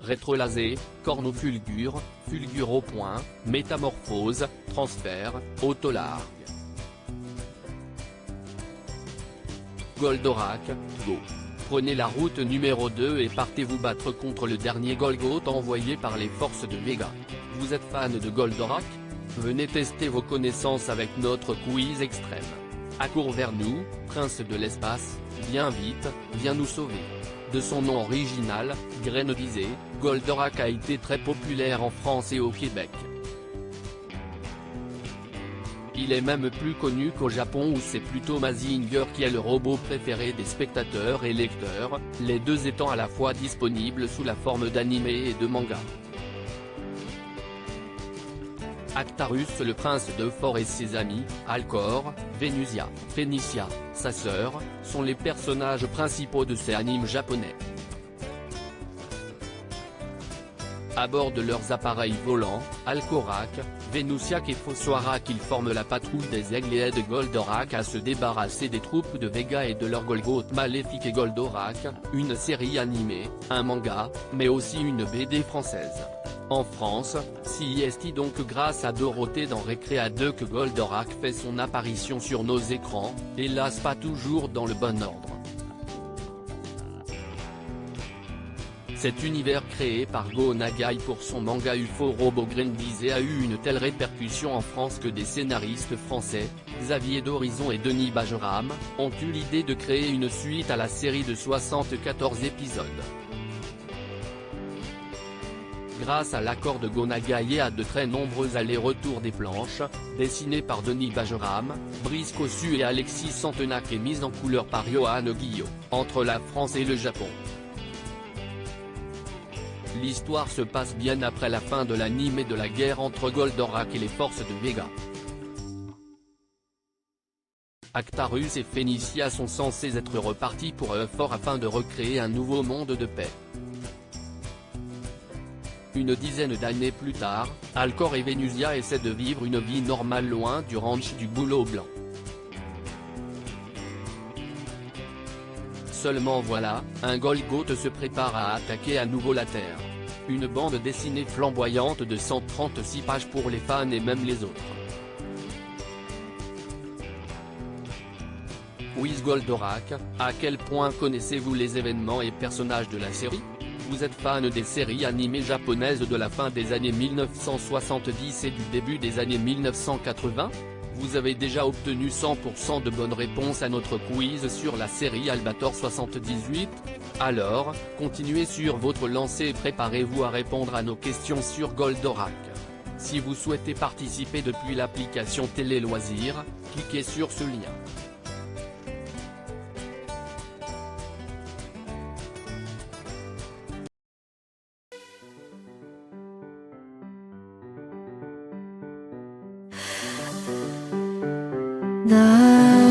rétrolasé, cornofulgure, fulgure au point, métamorphose, transfert, autolargue. Goldorak, go. Prenez la route numéro 2 et partez vous battre contre le dernier Golgoth envoyé par les forces de Vega. Vous êtes fan de Goldorak? Venez tester vos connaissances avec notre quiz extrême. Accours vers nous, prince de l'espace, viens vite, viens nous sauver. De son nom original, grenadisé, Goldorak a été très populaire en France et au Québec. Il est même plus connu qu'au Japon où c'est plutôt Mazinger qui est le robot préféré des spectateurs et lecteurs, les deux étant à la fois disponibles sous la forme d'anime et de manga. Actarus le prince d'Euphor et ses amis, Alcor, Vénusia, Phénicia, sa sœur, sont les personnages principaux de ces animes japonais. À bord de leurs appareils volants, Alcorak, Venusiak et Phosoarak ils forment la patrouille des aigles et aident Goldorak à se débarrasser des troupes de Vega et de leur Golgoth maléfique et Goldorak, une série animée, un manga, mais aussi une BD française. En France, c'est donc grâce à Dorothée dans Récréa 2 que Goldorak fait son apparition sur nos écrans, hélas pas toujours dans le bon ordre. Cet univers créé par Go Nagai pour son manga UFO Robo Grenadisé a eu une telle répercussion en France que des scénaristes français, Xavier d'Horizon et Denis Bajeram, ont eu l'idée de créer une suite à la série de 74 épisodes. Grâce à l'accord de Go Nagai et à de très nombreux allers-retours des planches, dessinées par Denis Bajeram, Brice Cossu et Alexis Santenac et mises en couleur par Johan Guillot, entre la France et le Japon. L'histoire se passe bien après la fin de l'anime et de la guerre entre Goldorak et les forces de Vega. Actarus et Phénicia sont censés être repartis pour Euphor afin de recréer un nouveau monde de paix. Une dizaine d'années plus tard, Alcor et Vénusia essaient de vivre une vie normale loin du ranch du Bouleau Blanc. Seulement voilà, un Golgoth se prépare à attaquer à nouveau la Terre. Une bande dessinée flamboyante de 136 pages pour les fans et même les autres. Quiz Goldorak, à quel point connaissez-vous les événements et personnages de la série? Vous êtes fan des séries animées japonaises de la fin des années 1970 et du début des années 1980? Vous avez déjà obtenu 100% de bonnes réponses à notre quiz sur la série Albator 78? Alors, continuez sur votre lancée et préparez-vous à répondre à nos questions sur Goldorak. Si vous souhaitez participer depuis l'application Télé Loisirs, cliquez sur ce lien. 나